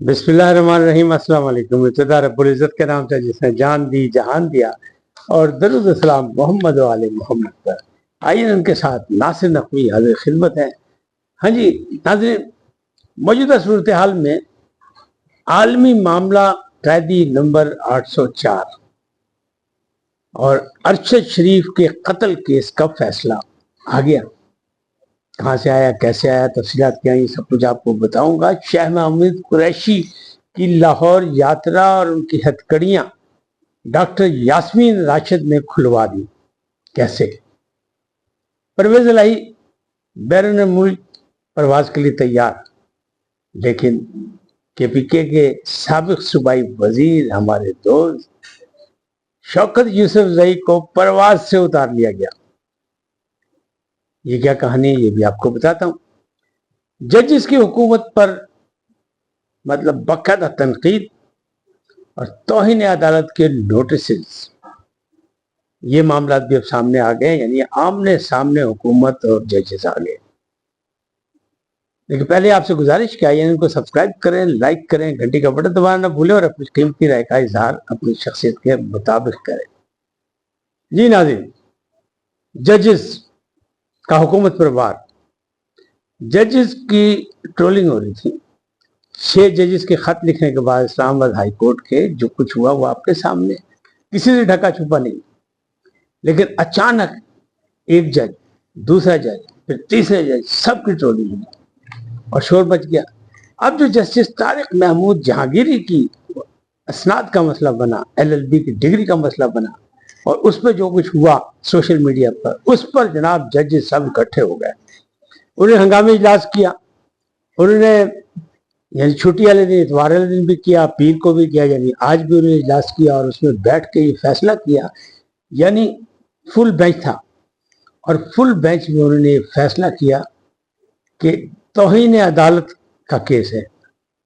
बिस्मिल्लाहिर्रहमानिर्रहीम। अस्सलाम वालेकुम। इब्तिदा रब्बुल इज़्ज़त के नाम से जिसने जान दी जहान दिया, और दरूद सलाम मोहम्मद व आले मोहम्मद पर। आइए उनके साथ नासिर नकवी हाज़िर खिदमत है। हाँ जी नाज़रीन, मौजूदा सूरत हाल में आलमी मामला कैदी नंबर 804 और अरशद शरीफ के कत्ल केस का फैसला आ गया। कहाँ से आया, कैसे आया, तफसीलात क्या, ये सब कुछ आपको बताऊंगा। शाह महमूद कुरैशी की लाहौर यात्रा और उनकी हथकड़ियां डॉक्टर यास्मीन राशिद ने खुलवा दी। कैसे? परवेज इलाही बैरून मुल्क प्रवास के लिए तैयार, लेकिन केपीके के साबिक सूबाई वजीर हमारे दोस्त शौकत यूसुफजई को परवाज से उतार लिया गया। ये क्या कहानी है, ये भी आपको बताता हूं। जजिस की हुकूमत पर मतलब बाकायदा तनकीद और तौहीन अदालत के नोटिस, ये मामला भी अब सामने आ गए, यानी आमने सामने हुकूमत और जजेस आ गए। लेकिन पहले आपसे गुजारिश क्या है, इनको सब्सक्राइब करें, लाइक करें, घंटी का बटन दबाना ना भूलें और अपनी कीमती राय का इजहार अपनी शख्सियत के मुताबिक करें। जी नाज़रीन, जजेस का हुकूमत पर वार। जजेस की ट्रोलिंग हो रही थी। 6 जजेस के खत लिखने के बाद इस्लामाबाद हाई कोर्ट के जो कुछ हुआ वो आपके सामने, किसी से ढका छुपा नहीं। लेकिन अचानक एक जज, दूसरा जज, फिर तीसरे जज, सबकी ट्रोलिंग हुई और शोर मच गया। अब जो जस्टिस तारिक महमूद जहांगीरी की असनाद का मसला बना, LLB की डिग्री का मसला बना, और उस पर जो कुछ हुआ सोशल मीडिया पर, उस पर जनाब जजेस सब इकट्ठे हो गए। उन्होंने हंगामी इजलास किया। उन्होंने यानी छुट्टी वाले दिन, इतवार वाले दिन भी किया, पीर को भी किया, यानी आज भी उन्होंने इजलास किया और उसमें बैठ के ये फैसला किया। यानी फुल बेंच था और फुल बेंच में उन्होंने फैसला किया कि तौहीन अदालत का केस है,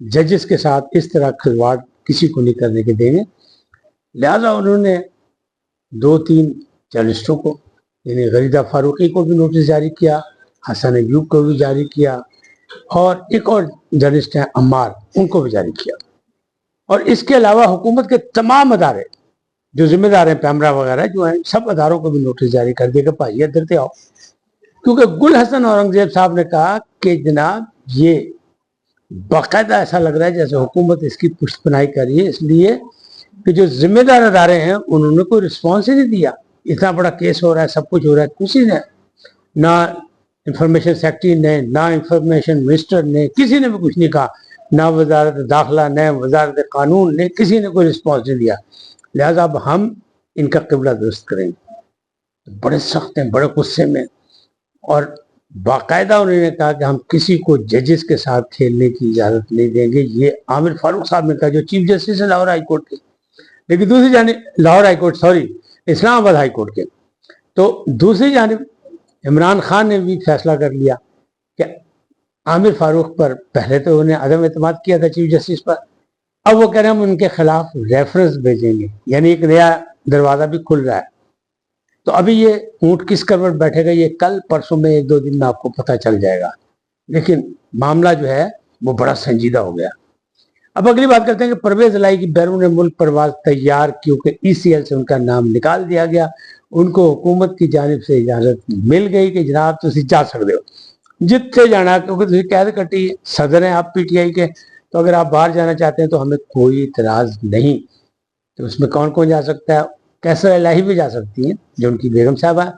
जजेस के साथ इस तरह खिलवाड़ किसी को नहीं करने के देंगे। लिहाजा उन्होंने 2-3 जर्नलिस्टों को, यानी गरीदा फारूकी को भी नोटिस जारी किया, हसन अयूब को भी जारी किया, और एक और जर्नलिस्ट हैं अम्मार, उनको भी जारी किया। और इसके अलावा हुकूमत के तमाम अदारे जो जिम्मेदार हैं, पैमरा वगैरह जो हैं, सब अदारों को भी नोटिस जारी कर दिया कि भाई इधर से आओ। क्योंकि गुल हसन औरंगजेब साहब ने कहा कि जनाब ये बाकायदा ऐसा लग रहा है जैसे हुकूमत इसकी पुष्टपनाही कर रही है, इसलिए कि जो जिम्मेदार अदारे हैं उन्होंने कोई रिस्पॉन्स ही नहीं दिया। इतना बड़ा केस हो रहा है, सब कुछ हो रहा है, किसी ने, ना इंफॉर्मेशन सेक्रेटरी ने, ना इंफॉर्मेशन मिनिस्टर ने, किसी ने भी कुछ नहीं कहा, ना वजारत दाखिला ने, वजारत कानून ने, किसी ने कोई रिस्पॉन्स नहीं दिया। लिहाजा अब हम इनका किबला दुरुस्त करेंगे। तो बड़े सख्त हैं, बड़े गुस्से में, और बाकायदा उन्होंने कहा कि हम किसी को जजेस के साथ खेलने की इजाजत नहीं देंगे। ये आमिर फारूक साहब ने कहा, जो चीफ जस्टिस है लाहौर हाई कोर्ट के। लेकिन दूसरी जानिब Lahore high court, sorry, Islamabad high court के, तो दूसरी जानिब इमरान खान ने भी फैसला कर लिया कि आमिर फारूक पर पहले तो उन्हें अदम एतमाद किया था चीफ जस्टिस पर, अब वो कह रहे हैं हम उनके खिलाफ रेफरेंस भेजेंगे, यानी एक नया दरवाजा भी खुल रहा है। तो अभी ये ऊंट किस करवट बैठेगा, ये कल परसों में 1-2 दिन में आपको पता चल जाएगा। लेकिन मामला जो है वो बड़ा संजीदा हो गया। अब अगली बात करते हैं कि परवेज इलाही की बैरून मुल्क परवाज तैयार, क्योंकि ECL से उनका नाम निकाल दिया गया। उनको हुकूमत की जानिब से इजाजत मिल गई कि जनाब तुम जा सकते हो जितने जाना, क्योंकि तुम कैद कटी है, सदर हैं आप PTI के, तो अगर आप बाहर जाना चाहते हैं तो हमें कोई इतराज नहीं। तो उसमें कौन कौन जा सकता है? कैसर इलाही भी जा सकती हैं जो उनकी बेगम साहबा है,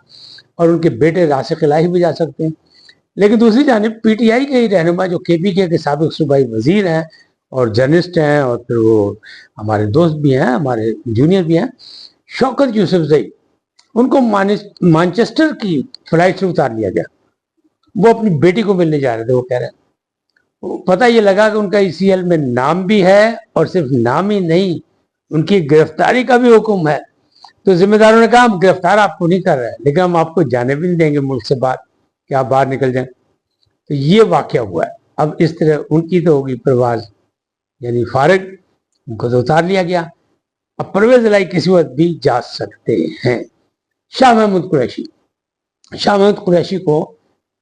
और उनके बेटे राशिक इलाही भी जा सकते हैं। लेकिन दूसरी जानिब PTI के ही रहनुमा जो KPK के साबिक सूबाई वजीर हैं और जर्नलिस्ट हैं, और फिर वो हमारे दोस्त भी हैं, हमारे जूनियर भी हैं, शौकत यूसुफजई, उनको मानचेस्टर की फ्लाइट से उतार लिया गया। वो अपनी बेटी को मिलने जा रहे थे। वो कह रहे हैं, पता ये लगा कि उनका ECL में नाम भी है, और सिर्फ नाम ही नहीं, उनकी गिरफ्तारी का भी हुक्म है। तो जिम्मेदारों ने कहा हम गिरफ्तार आपको नहीं कर रहे हैं, लेकिन हम आपको जाने भी नहीं देंगे मुल्क से बाहर, कि आप बाहर निकल जाएं। तो ये वाकया हुआ है। अब इस तरह उनकी तो होगी परवाज, यानी फारिग, उनको तो उतार लिया गया। अब परवेज इलाही किसी वक्त भी जा सकते हैं। शाह महमूद कुरैशी, शाह महमूद कुरैशी को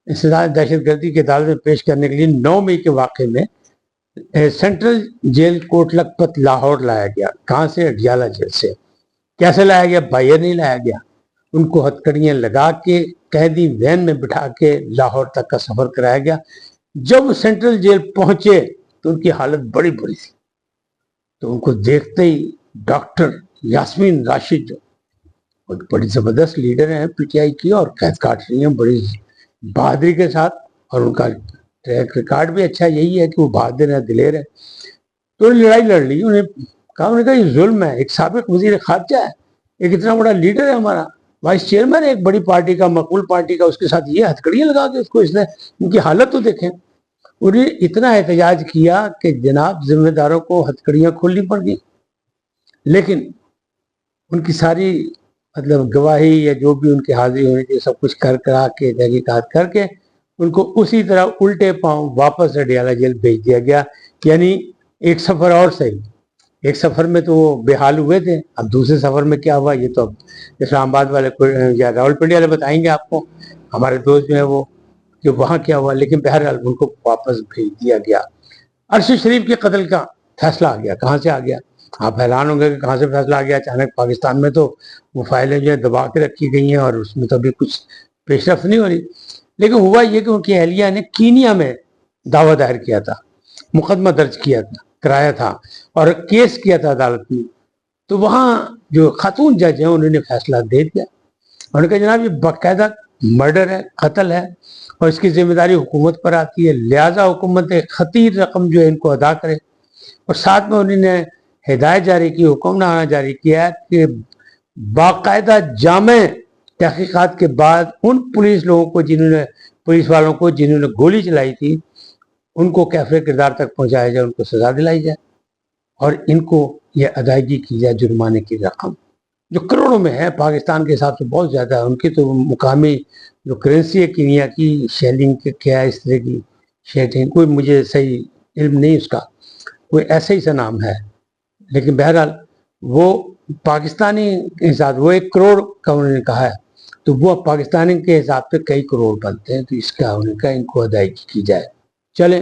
इंसदाद दहशत गर्दी की अदालत में पेश करने के लिए 9 मई के वाक़े में सेंट्रल जेल कोट लखपत लाहौर लाया गया। कहाँ से? अडियाला जेल से। कैसे लाया गया? बाहर नहीं लाया गया, उनको हथकड़ियां लगा के कैदी वैन में बिठा के लाहौर तक का सफर कराया गया। जब वो सेंट्रल जेल पहुंचे तो उनकी हालत बड़ी बुरी थी। तो उनको देखते ही डॉक्टर यास्मीन राशिद जो बड़ी जबरदस्त लीडर हैं पीटीआई की और कैद काट रही हैं बड़ी बहादुरी के साथ, और उनका ट्रैक रिकॉर्ड भी अच्छा यही है कि वो बहादुर है, दिलेर है। तो लड़ाई लड़ ली। उन्हें कहा ये जुल्म है, एक साबिक वजीर खारजा है, एक इतना बड़ा लीडर है, हमारा वाइस चेयरमैन है एक बड़ी पार्टी का, मकबूल पार्टी का, उसके साथ ये हथकड़ियां लगा के उसको इसने, उनकी हालत तो देखें। उन्हें इतना एहतजाज किया कि जनाब जिम्मेदारों को हथकड़ियां खोलनी पड़ गई। लेकिन उनकी सारी मतलब गवाही या जो भी उनकी हाजिरी होनी चाहिए सब कुछ कर करा के तहकीकात करके उनको उसी तरह उल्टे पांव वापस अडियाला जेल भेज दिया गया। यानी एक सफर और सही, एक सफर में तो वो बेहाल हुए थे, अब दूसरे सफर में क्या हुआ ये तो अब इस्लामाबाद वाले या रावलपिंडी वाले बताएंगे आपको, हमारे दोस्त जो है वो, कि वहाँ क्या हुआ। लेकिन बहरहाल उनको वापस भेज दिया गया। अरशद शरीफ के कत्ल का फैसला आ गया। कहाँ से आ गया? आप हैरान होंगे कि कहाँ से फैसला आ गया अचानक। पाकिस्तान में तो वो फाइलें जो है दबा के रखी गई हैं और उसमें तो अभी कुछ पेशरफ नहीं हो रही। लेकिन हुआ ये कि उनकी अहलिया ने कीनिया में दावा दायर किया था, मुकदमा दर्ज किया था, कराया था और केस किया था अदालत में। तो वहाँ जो खातून जज हैं उन्होंने फैसला दे दिया। उन्होंने कहा जनाब ये बाकायदा मर्डर है, कत्ल है और इसकी जिम्मेदारी हुकूमत पर आती है, लिहाजा हुकूमत एक खतीर रकम जो है इनको अदा करे। और साथ में उन्होंने हिदायत जारी की, हुक्मनामा जारी किया कि बाकायदा जामे तहकीकात के बाद उन पुलिस लोगों को जिन्होंने, पुलिस वालों को जिन्होंने गोली चलाई थी उनको कैफरे किरदार तक पहुंचाया जाए, उनको सजा दिलाई जाए और इनको ये अदायगी की जाए जुर्माने की रकम जो करोड़ों में है, पाकिस्तान के हिसाब से बहुत ज़्यादा है। उनकी तो मुकामी जो करेंसी है कीनिया की, शेलिंग के क्या इस तरह की शेटिंग, कोई मुझे सही इल्म नहीं उसका, कोई ऐसा ही सा नाम है। लेकिन बहरहाल वो पाकिस्तानी के हिसाब, वो 1 करोड़ का उन्होंने कहा है, तो वो पाकिस्तानी के हिसाब से कई करोड़ बनते हैं। तो इसका उनका इनको अदायगी की जाए। चले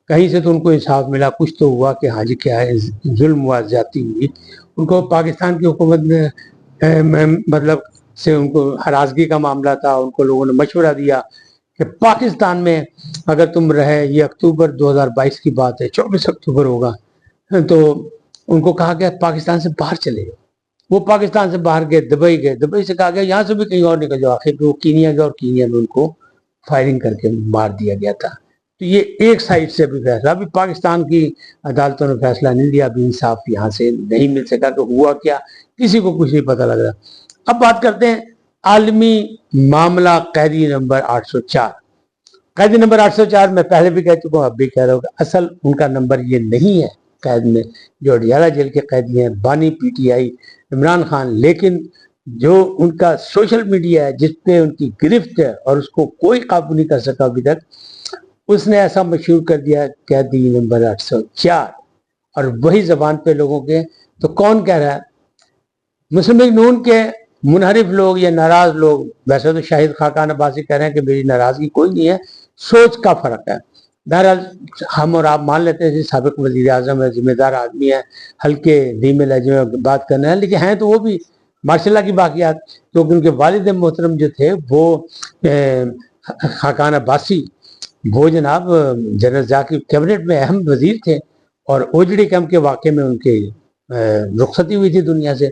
कहीं से तो उनको इंसाफ मिला, कुछ तो हुआ कि हाँ जी क्या है, जुल्म हुआ, ज्यादती हुई। उनको पाकिस्तान की हुकूमत ने मतलब से उनको हरासगी का मामला था, उनको लोगों ने मशवरा दिया कि पाकिस्तान में अगर तुम रहे, ये अक्टूबर 2022 की बात है, 24 अक्टूबर होगा, तो उनको कहा गया पाकिस्तान से बाहर चले गए। वो पाकिस्तान से बाहर गए, दुबई गए, दुबई से कहा गया यहाँ से भी कहीं और निकल जाओ। आखिर वो कीनिया गए और कीनिया में उनको फायरिंग करके मार दिया गया था। तो ये एक साइड से भी फैसला, अभी पाकिस्तान की अदालतों ने फैसला नहीं दिया, अभी इंसाफ यहाँ से नहीं मिल सका। तो हुआ क्या, किसी को कुछ नहीं पता लग रहा। अब बात करते हैं आलमी मामला कैदी नंबर 804। कैदी नंबर 804 मैं पहले भी कह चुका हूँ, अब भी कह रहा हूँ, असल उनका नंबर ये नहीं है कैद में। जो अडियाला जेल के कैदी हैं बानी पीटीआई इमरान खान, लेकिन जो उनका सोशल मीडिया है जिसपे उनकी गिरफ्त है और उसको कोई काबू नहीं कर सका अभी तक, उसने ऐसा मशहूर कर दिया कैदी नंबर 804 और वही जबान पे लोगों के। तो कौन कह रहा है? मुस्लिम लीग नून के मुनहरिफ लोग या नाराज लोग। वैसे तो शाहिद खाकान अब्बासी कह रहे हैं कि मेरी नाराजगी कोई नहीं है, सोच का फर्क है। बहरहाल हम और आप मान लेते हैं साबिक वजीर आजम है, जिम्मेदार आदमी है, हल्के धीमे लहजे में बात करना है, लेकिन हैं तो वो भी माशाल्लाह की बाकियात। क्योंकि उनके वालिद मोहतरम जो थे वो खाकान अब्बासी, वो जनाब जनरल ज़िया की कैबिनेट में अहम वजीर थे और ओजड़ी कैंप के वाक़े में उनकी रुखसती हुई थी दुनिया से।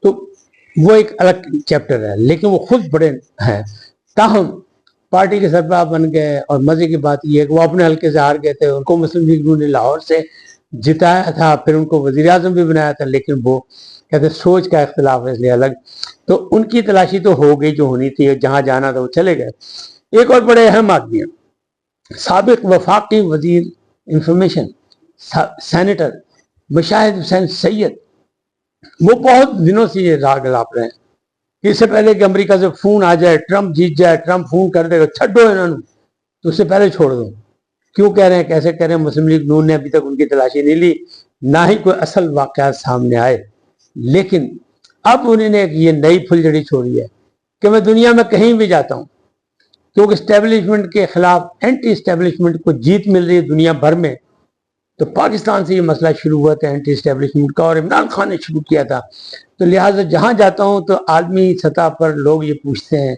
तो वो एक अलग चैप्टर है, लेकिन वो खुद बड़े हैं। ताहम पार्टी के सरबराह बन गए और मजे की बात यह है कि वो अपने हल्के से हार गए थे। उनको मुस्लिम लीग ने लाहौर से जिताया था, फिर उनको वजीर आजम भी बनाया था, लेकिन वो कहते सोच का इख्तिलाफ है इसलिए अलग। तो उनकी तलाशी तो हो गई जो होनी थी, जहां जाना था वो चले गए। एक और बड़े अहम आदमी है साबिक वफाकी वजीर इंफॉर्मेशन सेनेटर मुशाहिद हुसैन सैयद। वो बहुत दिनों से ये राग लाप रहे हैं कि इससे पहले कि अमेरिका से फोन आ जाए, ट्रंप जीत जाए, ट्रंप फोन कर देगा छड्डो इन्होंने, तो उससे पहले छोड़ दो। क्यों कह रहे हैं, कैसे कह रहे हैं? मुस्लिम लीग नून ने अभी तक उनकी तलाशी नहीं ली, ना ही कोई असल वाकयात सामने आए। लेकिन अब उन्होंने ये नई फुलझड़ी छोड़ी है कि मैं दुनिया में कहीं भी जाता हूँ, क्योंकि स्टैब्लिशमेंट के खिलाफ एंटी स्टैब्लिशमेंट को जीत मिल रही है दुनिया भर में, تو پاکستان سے یہ مسئلہ شروع ہوا تھا اینٹی اسٹیبلشمنٹ کا، اور عمران خان نے شروع کیا تھا. تو لہٰذا جہاں جاتا ہوں تو عالمی سطح پر لوگ یہ پوچھتے ہیں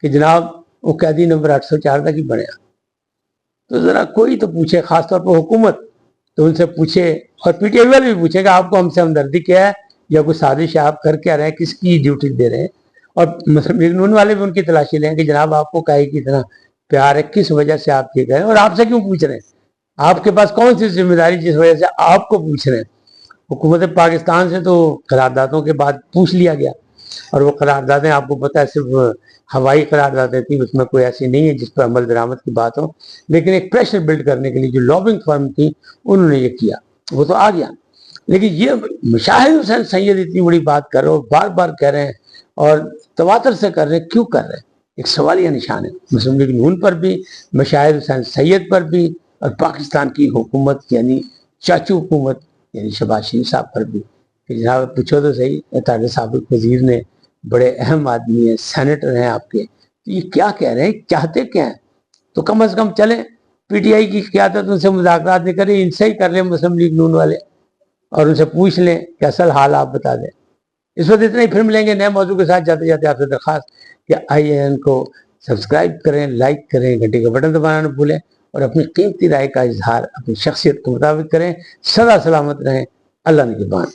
کہ جناب وہ قیدی نمبر 804 تک ہی بنیا. تو ذرا کوئی تو پوچھے، خاص طور پر حکومت تو ان سے پوچھے، اور پی ٹی آئی والے بھی پوچھے کہ آپ کو ہم سے ہمدردی کیا ہے یا کوئی سازش آپ کر کے آ رہے ہیں، کس کی ڈیوٹی دے رہے ہیں. اور مسلم لیگ نون والے بھی ان کی تلاشی لیں کہ جناب آپ کو کاہے کی اتنا پیار ہے، کس وجہ سے آپ یہ گئے اور آپ سے کیوں پوچھ رہے ہیں، آپ کے پاس کون سی ذمہ داری جس وجہ سے آپ کو پوچھ رہے ہیں. حکومت پاکستان سے تو قراردادوں کے بعد پوچھ لیا گیا، اور وہ قراردادیں آپ کو پتہ ہے صرف ہوائی قراردادیں تھیں، اس میں کوئی ایسی نہیں ہے جس پر عمل درآمد کی بات ہو، لیکن ایک پریشر بلڈ کرنے کے لیے جو لابنگ فرم تھی انہوں نے یہ کیا، وہ تو آ گیا. لیکن یہ مشاہد حسین سید اتنی بڑی بات کر رہے ہو، بار بار کہہ رہے ہیں اور تواتر سے کر رہے ہیں، کیوں کر رہے ہیں؟ ایک سوالیہ نشان ہے مسلم لیگ نون پر بھی، مشاہد حسین سید پر بھی، اور پاکستان کی حکومت یعنی چاچو حکومت یعنی شہباز شریف صاحب پر بھی کہ جناب پوچھو تو صحیح، طارق سابق وزیر نے، بڑے اہم آدمی ہیں، سینیٹر ہیں آپ کے، یہ کیا کہہ رہے ہیں، چاہتے کیا ہیں؟ تو کم از کم چلیں پی ٹی آئی کی قیادت ان سے مذاکرات نہیں کریں، ان سے ہی کر لیں مسلم لیگ نون والے، اور ان سے پوچھ لیں کہ اصل حال آپ بتا دیں. اس وقت اتنا ہی، پھر ملیں گے نئے موضوع کے ساتھ. جاتے جاتے آپ سے درخواست کہ IAN کو سبسکرائب کریں، لائک کریں، گھنٹی کا بٹن دبانا نہ بھولیں، اور اپنی قیمتی رائے کا اظہار اپنی شخصیت کے مطابق کریں. سدا سلامت رہیں. اللہ نگہبان.